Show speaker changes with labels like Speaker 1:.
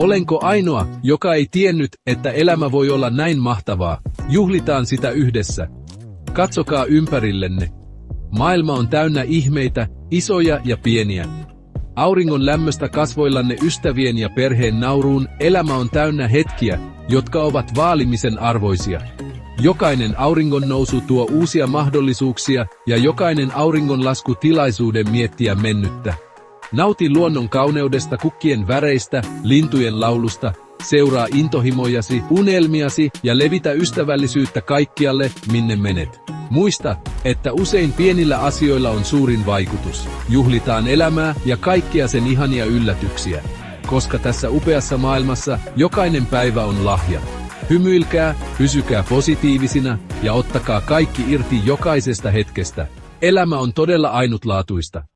Speaker 1: Olenko ainoa, joka ei tiennyt, että elämä voi olla näin mahtavaa? Juhlitaan sitä yhdessä. Katsokaa ympärillenne. Maailma on täynnä ihmeitä, isoja ja pieniä. Auringon lämmöstä kasvoillanne ystävien ja perheen nauruun, elämä on täynnä hetkiä, jotka ovat vaalimisen arvoisia. Jokainen auringon nousu tuo uusia mahdollisuuksia ja jokainen auringonlasku tilaisuuden miettiä mennyttä. Nauti luonnon kauneudesta, kukkien väreistä, lintujen laulusta, seuraa intohimojasi, unelmiasi ja levitä ystävällisyyttä kaikkialle, minne menet. Muista, että usein pienillä asioilla on suurin vaikutus. Juhlitaan elämää ja kaikkia sen ihania yllätyksiä. Koska tässä upeassa maailmassa jokainen päivä on lahja. Hymyilkää, pysykää positiivisina ja ottakaa kaikki irti jokaisesta hetkestä. Elämä on todella ainutlaatuista.